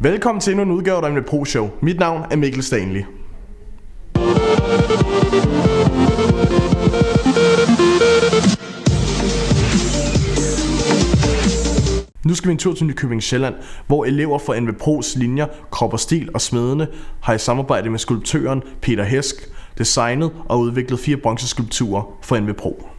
Velkommen til endnu en udgave af NVpro Show. Mit navn er Mikkel Stanley. Nu skal vi en tur til Nykøbing Sjælland, hvor elever fra NVpros linjer Krop og Stil og Smedene har i samarbejde med skulptøren Peter Hesk designet og udviklet 4 bronzeskulpturer for NVpro.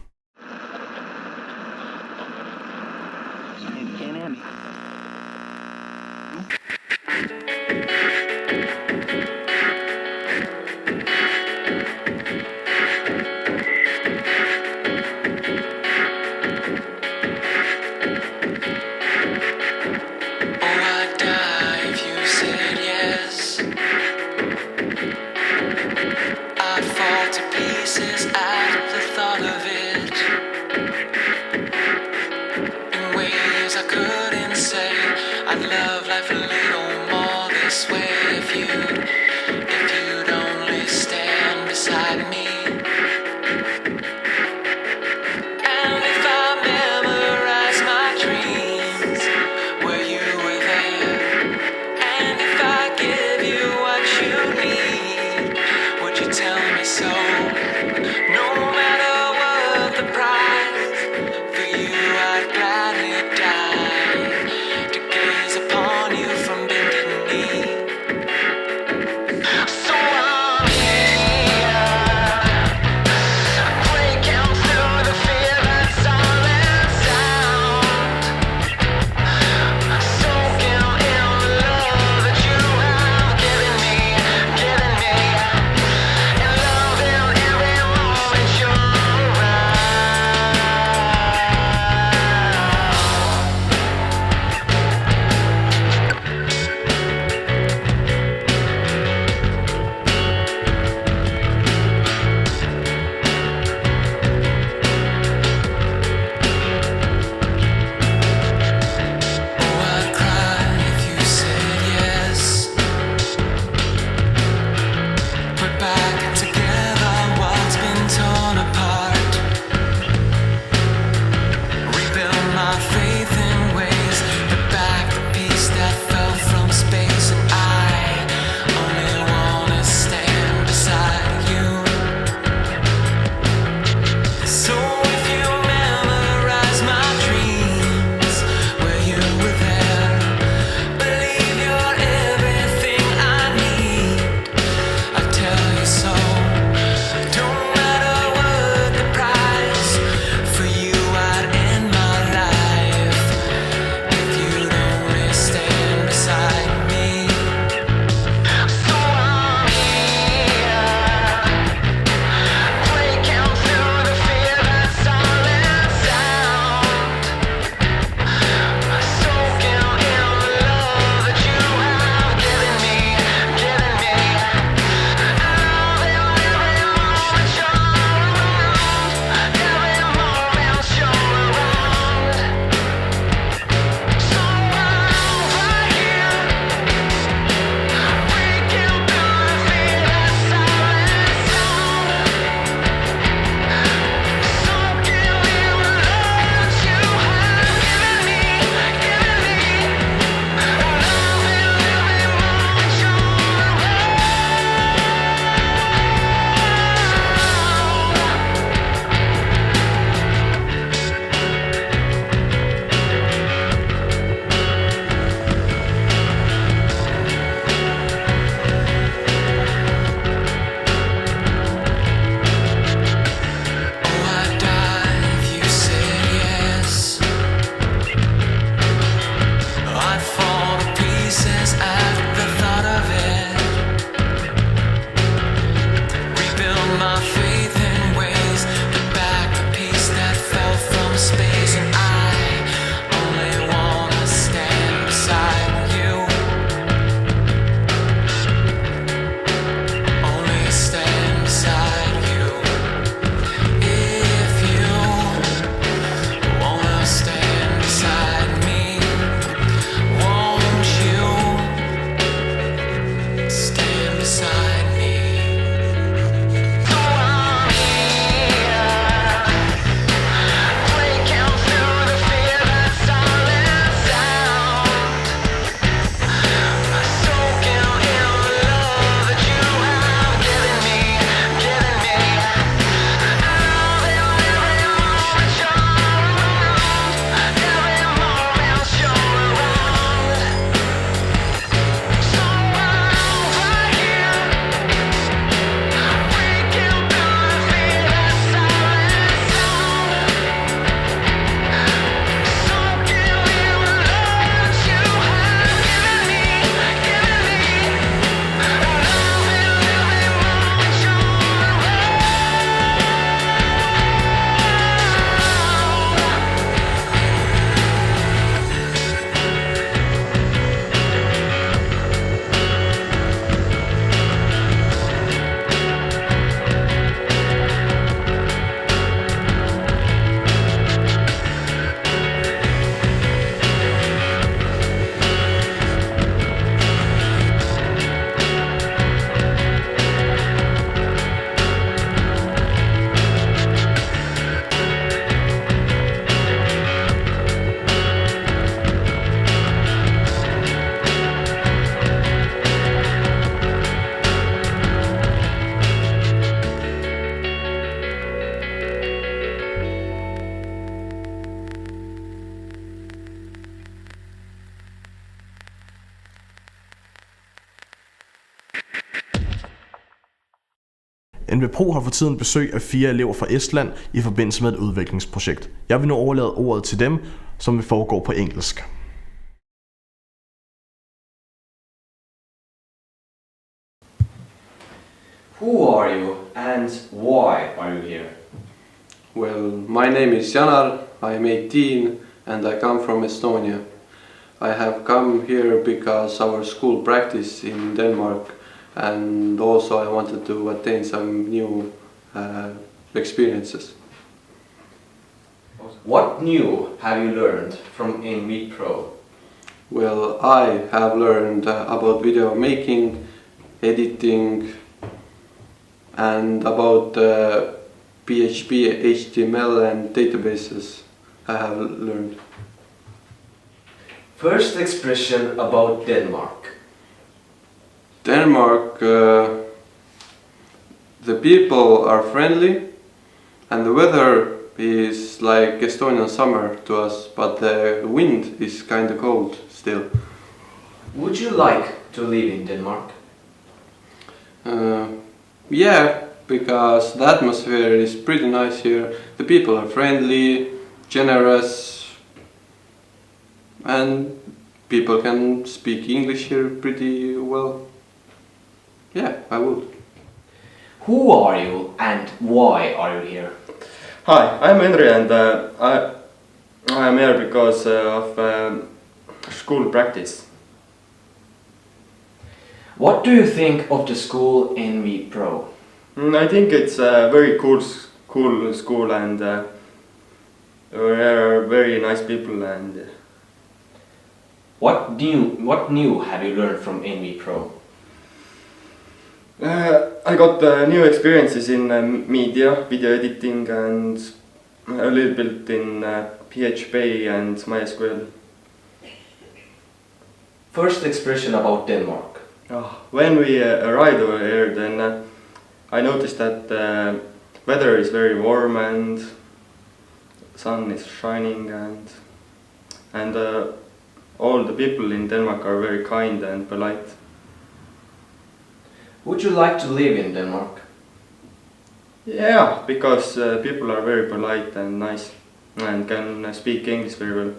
NVpro har for tiden besøg af 4 elever fra Estland i forbindelse med et udviklingsprojekt. Jeg vil nu overlade ordet til dem, som vil foregå på engelsk. Who are you and why are you here? Well, my name is Janar, I'm 18 and I come from Estonia. I have come here because our school practice in Denmark, and also I wanted to attain some new experiences. What new have you learned from NVpro? Well, I have learned about video making, editing, and about PHP, HTML and databases I have learned. First expression about Denmark. Denmark, the people are friendly and the weather is like Estonian summer to us, but the wind is kind of cold still. Would you like to live in Denmark? Yeah, because the atmosphere is pretty nice here. The people are friendly, generous, and people can speak English here pretty well. Yeah, I would. Who are you and why are you here? Hi, I'm Henry and I am here because of school practice. What do you think of the school NVpro? I think it's a very cool school and there are very nice people and What new have you learned from NVpro? I got new experiences in media, video editing and a little bit in PHP and MySQL. First expression about Denmark. When we arrived over here, then I noticed that the weather is very warm and sun is shining and all the people in Denmark are very kind and polite. Would you like to live in Denmark? Yeah, because people are very polite and nice and can speak English very well.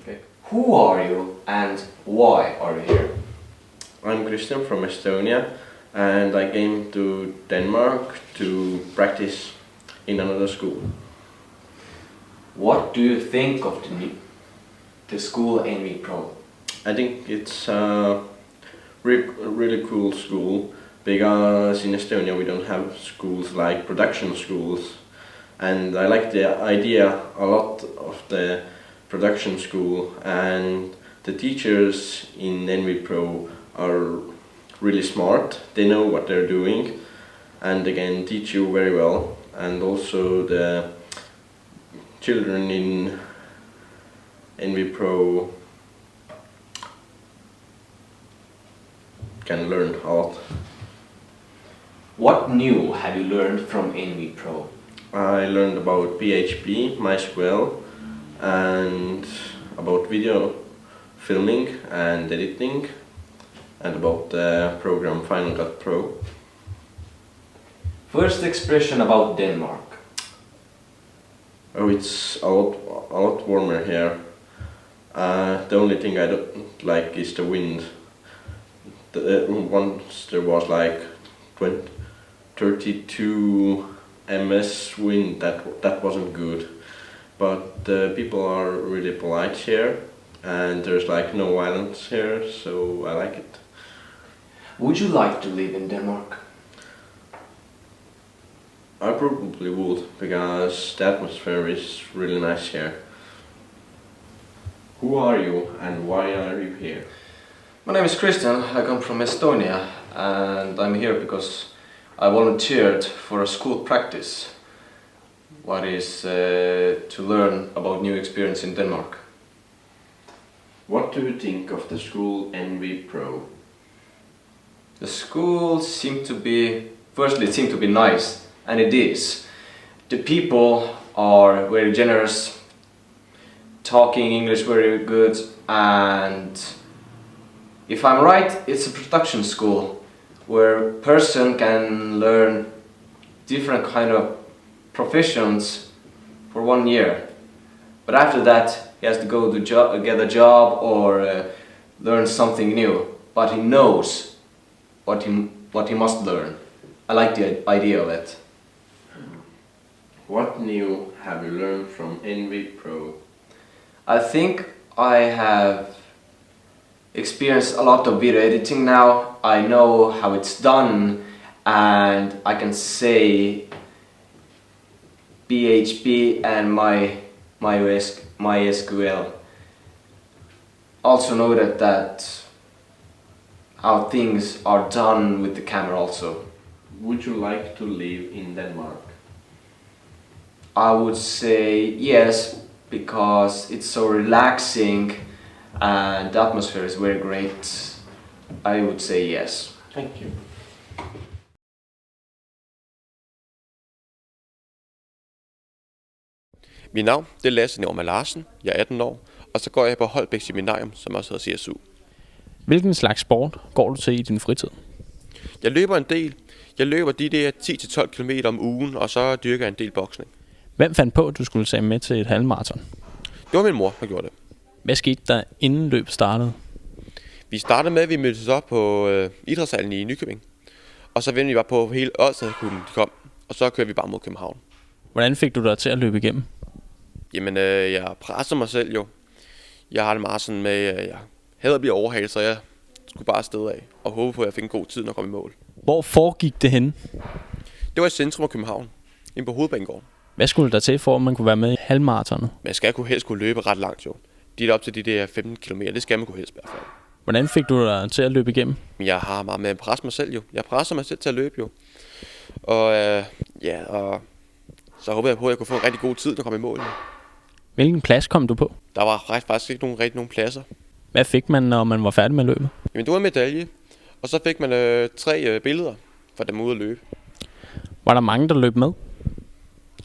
Okay. Who are you and why are you here? I'm Christian from Estonia and I came to Denmark to practice in another school. What do you think of the school NVpro? I think it's a really cool school because in Estonia we don't have schools like production schools, and I like the idea a lot of the production school, and the teachers in NVpro are really smart. They know what they're doing and they can teach you very well, and also the children in NVpro can learn a lot. What new have you learned from NVpro? I learned about PHP, MySQL, and about video filming and editing, and about the program Final Cut Pro. First expression about Denmark. Oh, it's a lot warmer here. The only thing I don't like is the wind. Once there was like 32 ms wind, that wasn't good. But the people are really polite here and there's like no violence here, so I like it. Would you like to live in Denmark? I probably would, because the atmosphere is really nice here. Who are you and why are you here? My name is Christian, I come from Estonia and I'm here because I volunteered for a school practice, what is to learn about new experience in Denmark. What do you think of the school NVpro? The school seemed to be, firstly it seemed to be nice, and it is. The people are very generous, talking English very good, and if I'm right, it's a production school where a person can learn different kind of professions for 1 year. But after that, he has to go to get a job or learn something new. But he knows what he must learn. I like the idea of it. What new have you learned from NVpro? I think I have experienced a lot of video editing now. I know how it's done, and I can say PHP and MySQL. Also know that how things are done with the camera also. Would you like to live in Denmark? I would say yes, because it's so relaxing and the atmosphere is very great. I would say yes. Thank you. Mit navn det er Lasse Norman Larsen, jeg er 18 år, og så går jeg på Holbæk Seminarium, som også hedder CSU. Hvilken slags sport går du til i din fritid? Jeg løber en del. Jeg løber de der 10-12 km om ugen, og så dyrker jeg en del boksning. Hvem fandt på, at du skulle tage med til et halvmarathon? Det var min mor, der gjorde det. Hvad skete der inden løbet startede? Vi startede med, at vi mødtes op på idrætshallen i Nykøbing. Og så vendte vi bare på hele Odsted, kunne de kom. Og så kørte vi bare mod København. Hvordan fik du dig til at løbe igennem? Jamen, jeg presser mig selv jo. Jeg har det meget sådan med, jeg hader at blive overhalet, så jeg skulle bare afsted af. Og håbe på, at jeg fik en god tid, når jeg kom i mål. Hvor foregik det henne? Det var i centrum af København, inde på Hovedbanegården. Hvad skulle der til, for at man kunne være med i halvmaratonet? Man skal helst kunne løbe ret langt jo. De er op til de der 15 km, det skal man kunne helst i hvert fald. Hvordan fik du dig til at løbe igennem? Jeg har meget med at presse mig selv jo. Jeg presser mig selv til at løbe jo. Og og så håber jeg på, at jeg kunne få en rigtig god tid, når jeg kom i mål. Jo. Hvilken plads kom du på? Der var faktisk ikke nogen pladser. Hvad fik man, når man var færdig med løbet? Jamen, det var en medalje. Og så fik man 3 billeder for dem ude at løbe. Var der mange, der løb med?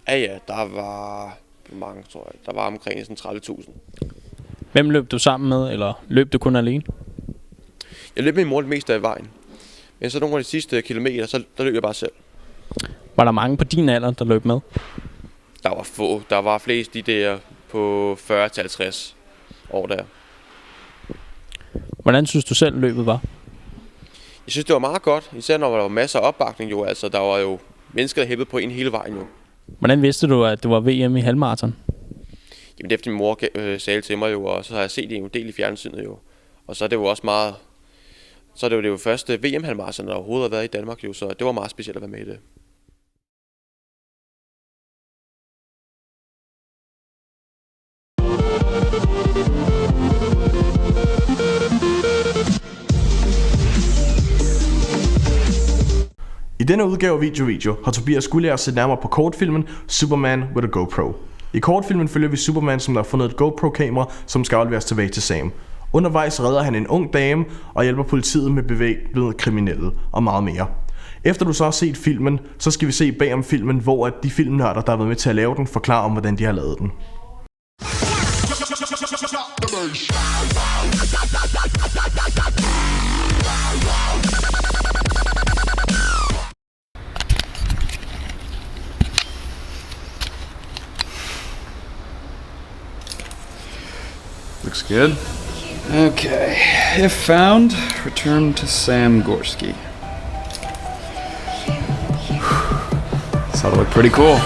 Ja, der var mange, tror jeg. Der var omkring 30.000. Hvem løb du sammen med, eller løb du kun alene? Jeg løb med min mor det meste af vejen. Men så nogle af de sidste kilometer, der løb jeg bare selv. Var der mange på din alder, der løb med? Der var få. Der var flest de der på 40-50 år der. Hvordan synes du selv, løbet var? Jeg synes, det var meget godt. Især når der var masser af opbakning jo. Altså, der var jo mennesker, der hæppede på en hele vejen jo. Hvordan vidste du, at det var VM i halvmarathon? Jamen, det efter min mor sagde til mig jo, og så har jeg set det en del i fjernsynet jo. Og så er det jo også meget... Så er det jo første VM-halvmarathon, der overhovedet har været i Danmark jo, så det var meget specielt at være med i det. I denne udgave af Video har Tobias Gullager set nærmere på kortfilmen Superman with a GoPro. I kortfilmen følger vi Superman, som der har fundet et GoPro-kamera, som skal afleveres tilbage til Sam. Undervejs redder han en ung dame og hjælper politiet med bevæbnede kriminelle og meget mere. Efter du så har set filmen, så skal vi se bag om filmen, hvor de filmnørder, der har været med til at lave den, forklarer om, hvordan de har lavet den. Looks good. Okay, if found, return to Sam Gorski. This ought to look pretty cool.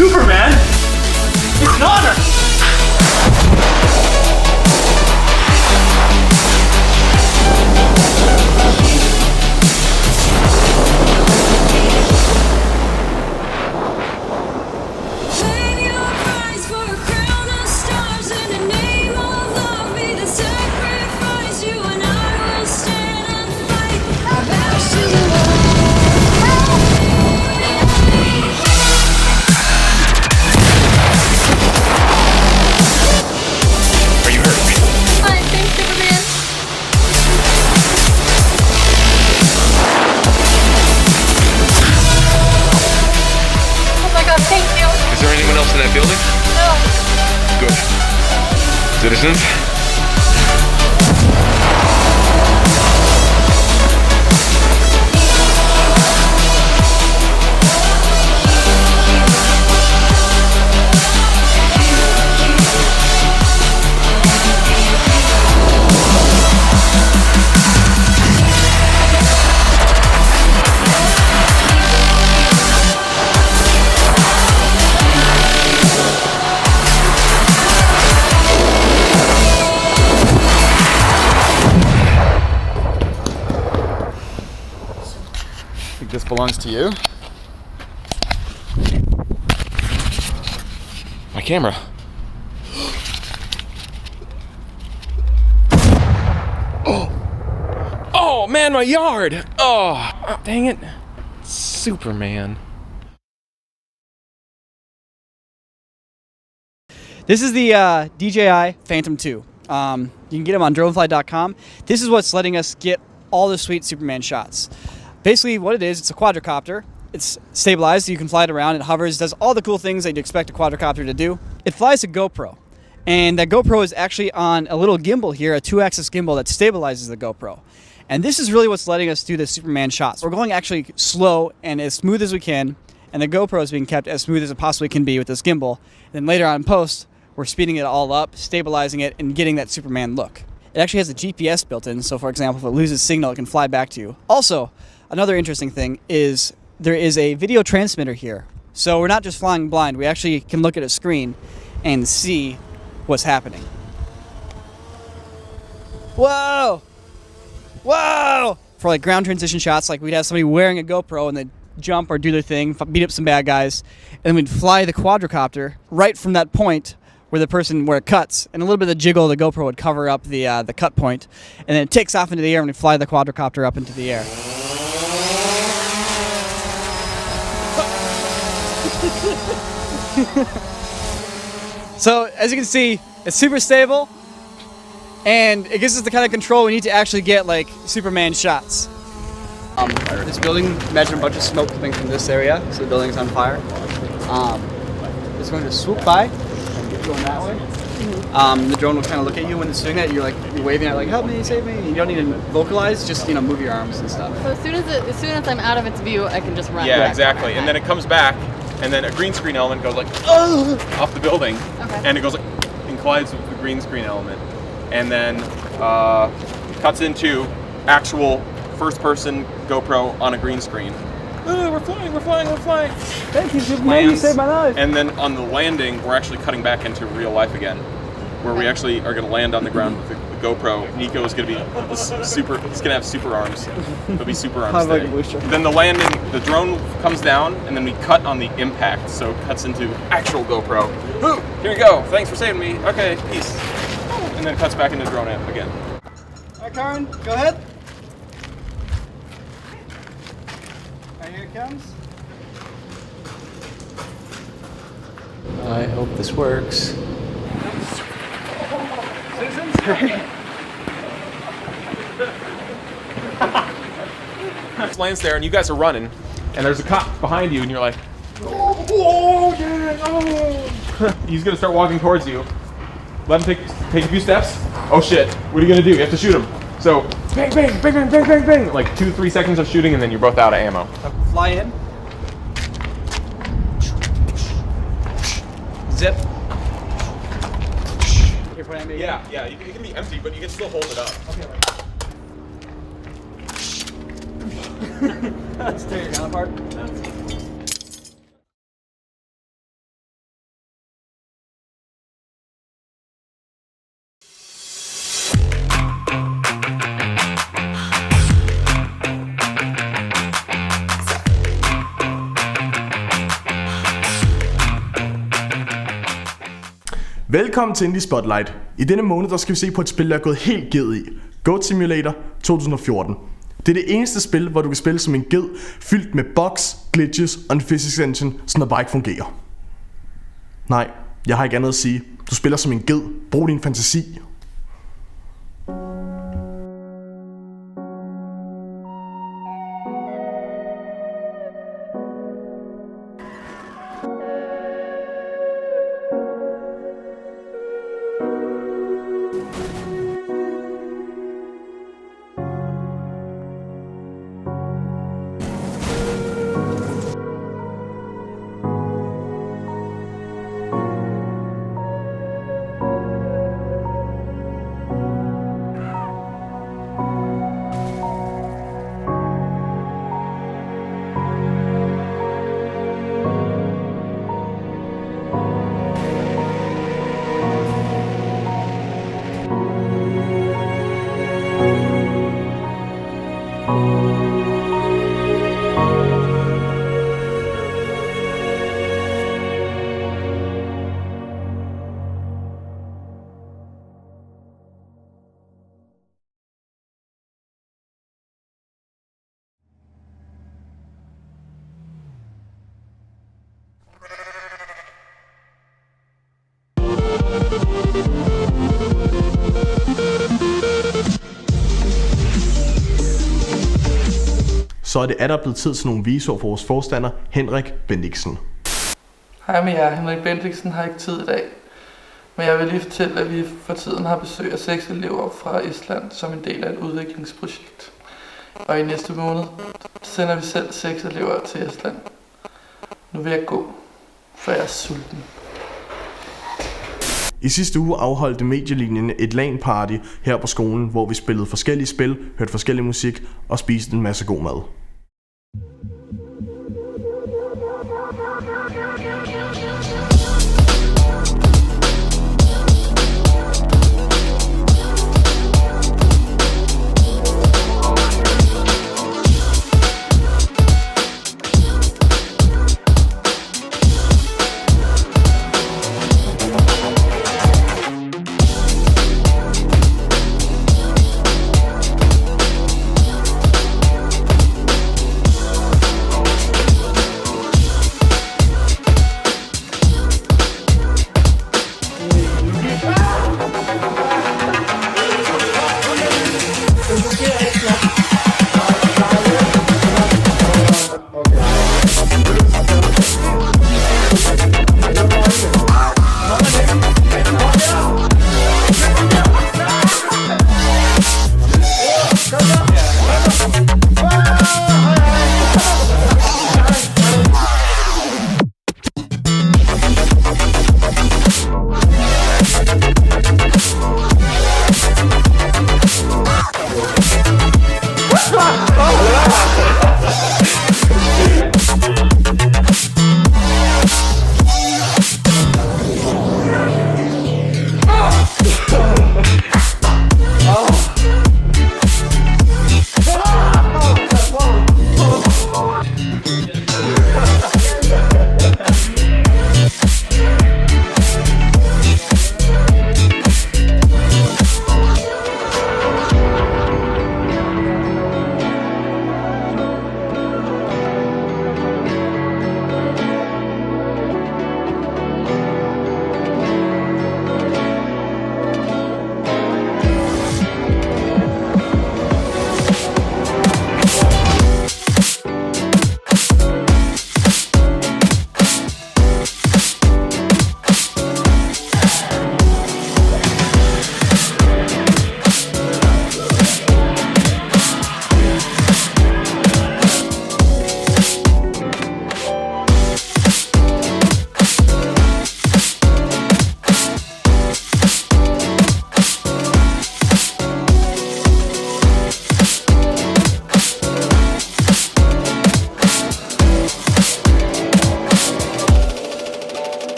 Superman! It's an honor! Paying your price for a crown Is there anyone else in that building? No. Good. Citizens? This belongs to you. My camera. Oh man, my yard! Oh, dang it. Superman. This is the DJI Phantom 2. You can get them on dronefly.com. This is what's letting us get all the sweet Superman shots. Basically what it is, it's a quadricopter. It's stabilized, so you can fly it around. It hovers, does all the cool things that you'd expect a quadricopter to do. It flies a GoPro. And that GoPro is actually on a little gimbal here, a 2-axis gimbal that stabilizes the GoPro. And this is really what's letting us do the Superman shots. We're going actually slow and as smooth as we can, and the GoPro is being kept as smooth as it possibly can be with this gimbal. And then later on in post, we're speeding it all up, stabilizing it, and getting that Superman look. It actually has a GPS built in, so for example, if it loses signal, it can fly back to you. Also, another interesting thing is there is a video transmitter here. So we're not just flying blind, we actually can look at a screen and see what's happening. Whoa! Whoa! For like ground transition shots, like we'd have somebody wearing a GoPro and they'd jump or do their thing, beat up some bad guys, and then we'd fly the quadricopter right from that point where it cuts, and a little bit of the jiggle of the GoPro would cover up the cut point, and then it takes off into the air and we fly the quadricopter up into the air. So as you can see, it's super stable, and it gives us the kind of control we need to actually get like Superman shots. This building, imagine a bunch of smoke coming from this area, so the building's on fire. It's going to swoop by and get going that way. The drone will kind of look at you when it's doing that. You're waving at it like, help me, save me. You don't need to vocalize, just move your arms and stuff. So as soon as I'm out of its view, I can just run. Yeah, exactly. And then it comes back, and then a green screen element goes like off the building, and it goes like and collides with the green screen element, and then cuts into actual first-person GoPro on a green screen. We're flying. Thank you, Superman, you saved my life. And then on the landing, we're actually cutting back into real life again, where we actually are going to land on the ground with the GoPro. Nico is going to be super. He's going to have super arms. He'll be super arms today. Then the landing, the drone comes down, and then we cut on the impact, so it cuts into actual GoPro. Ooh, here you go. Thanks for saving me. Okay, peace. And then it cuts back into drone amp again. All right, Karen, go ahead. Here it comes. I hope this works. It lands there, and you guys are running, and there's a cop behind you, and you're like, oh yeah, oh. He's gonna start walking towards you. Let him take a few steps. Oh shit! What are you gonna do? You have to shoot him. So bang, bang, bang, bang, bang, bang, bang. Like 2-3 seconds of shooting, and then you're both out of ammo. Fly in. Zip. Yeah, it can be empty, but you can still hold it up. Okay. Let's tear your gun apart. Velkommen til Indie Spotlight. I denne måned der skal vi se på et spil, der er gået helt ged i. Goat Simulator 2014. Det er det eneste spil, hvor du kan spille som en ged, fyldt med bugs, glitches og en physics engine, som der bare ikke fungerer. Nej, jeg har ikke andet at sige. Du spiller som en ged. Brug din fantasi. så er det der blevet tid til nogle visord for vores forstander, Henrik Bendiksen. Hej med jer, Henrik Bendiksen har ikke tid i dag. Men jeg vil lige fortælle, at vi for tiden har besøg af 6 elever fra Estland som en del af et udviklingsprojekt. Og i næste måned sender vi selv 6 elever til Estland. Nu vil jeg gå, for jeg er sulten. I sidste uge afholdte medielinjen et LAN-party her på skolen, hvor vi spillede forskellige spil, hørte forskellig musik og spiste en masse god mad.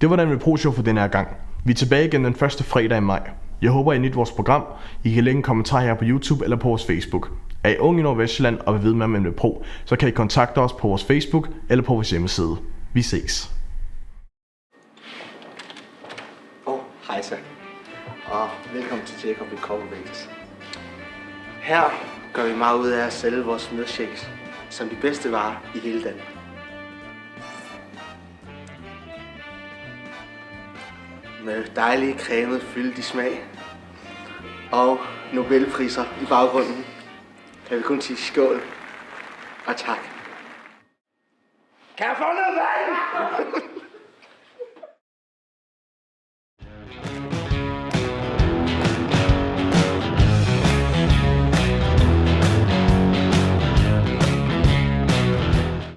Det var den NVpro-show for denne her gang. Vi er tilbage igen den første fredag i maj. Jeg håber, I nyder vores program. I kan lægge en kommentar her på YouTube eller på vores Facebook. Er I unge i Nordvestjylland og vil vide mere om NVpro, så kan I kontakte os på vores Facebook eller på vores hjemmeside. Vi ses. Hej så, og velkommen til Jacob Incorporated. Her gør vi meget ud af at sælge vores milkshakes som de bedste varer i hele Danmark. Med dejlige, cremet, fyldig smag og Nobelpriser i baggrunden, kan vi kun sige skål og tak. Kan jeg få noget vand?